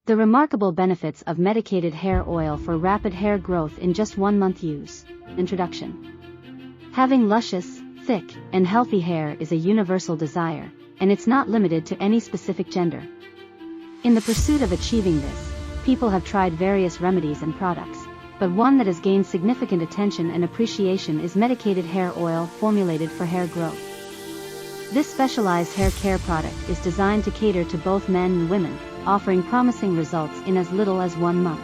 The remarkable benefits of medicated hair oil for rapid hair growth in just 1 month use. Introduction. Having luscious, thick, and healthy hair is a universal desire, and it's not limited to any specific gender. In the pursuit of achieving this, people have tried various remedies and products, but one that has gained significant attention and appreciation is medicated hair oil formulated for hair growth. This specialized hair care product is designed to cater to both men and women, offering promising results in as little as 1 month.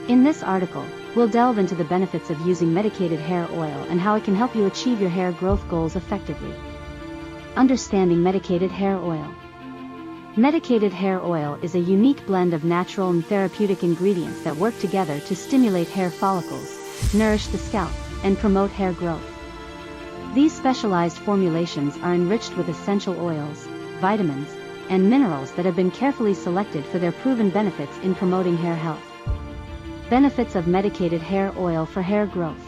In this article, we'll delve into the benefits of using medicated hair oil and how it can help you achieve your hair growth goals effectively. Understanding medicated hair oil. Medicated hair oil is a unique blend of natural and therapeutic ingredients that work together to stimulate hair follicles, nourish the scalp, and promote hair growth. These specialized formulations are enriched with essential oils, vitamins, and minerals that have been carefully selected for their proven benefits in promoting hair health. Benefits of medicated hair oil for hair growth.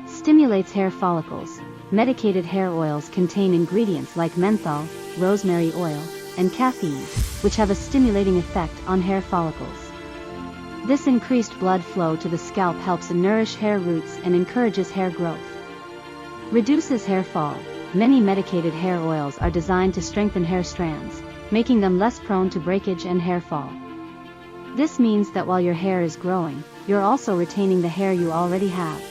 Stimulates hair follicles. Medicated hair oils contain ingredients like menthol, rosemary oil, and caffeine, which have a stimulating effect on hair follicles. This increased blood flow to the scalp helps nourish hair roots and encourages hair growth. Reduces hair fall. Many medicated hair oils are designed to strengthen hair strands, making them less prone to breakage and hair fall. This means that while your hair is growing, you're also retaining the hair you already have.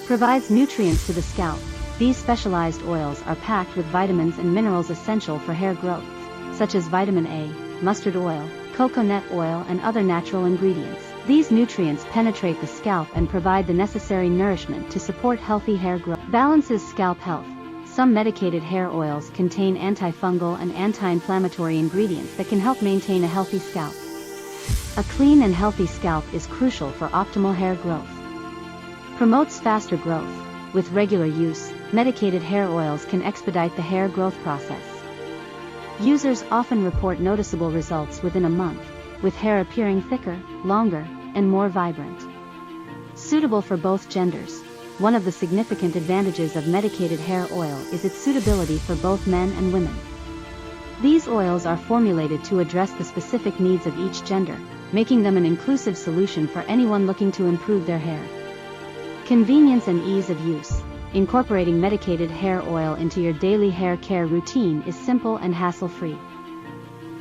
Provides nutrients to the scalp. These specialized oils are packed with vitamins and minerals essential for hair growth, such as vitamin A, mustard oil, coconut oil, and other natural ingredients. These nutrients penetrate the scalp and provide the necessary nourishment to support healthy hair growth. Balances scalp health. Some medicated hair oils contain antifungal and anti-inflammatory ingredients that can help maintain a healthy scalp. A clean and healthy scalp is crucial for optimal hair growth. Promotes faster growth. With regular use, medicated hair oils can expedite the hair growth process. Users often report noticeable results within a month, with hair appearing thicker, longer, and more vibrant. Suitable for both genders. One of the significant advantages of medicated hair oil is its suitability for both men and women. These oils are formulated to address the specific needs of each gender, making them an inclusive solution for anyone looking to improve their hair. Convenience and ease of use. Incorporating medicated hair oil into your daily hair care routine is simple and hassle-free.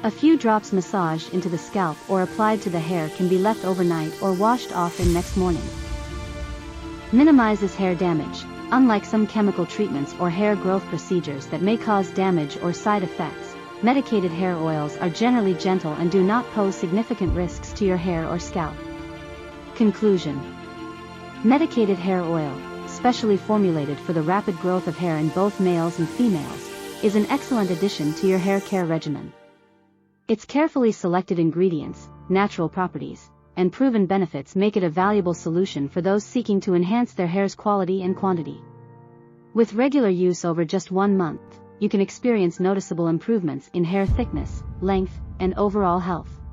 A few drops massaged into the scalp or applied to the hair can be left overnight or washed off in next morning. Minimizes hair damage. Unlike some chemical treatments or hair growth procedures that may cause damage or side effects, medicated hair oils are generally gentle and do not pose significant risks to your hair or scalp. Conclusion. Medicated hair oil, specially formulated for the rapid growth of hair in both males and females, is an excellent addition to your hair care regimen. Its carefully selected ingredients, natural properties, and proven benefits make it a valuable solution for those seeking to enhance their hair's quality and quantity. With regular use over just 1 month, you can experience noticeable improvements in hair thickness, length, and overall health.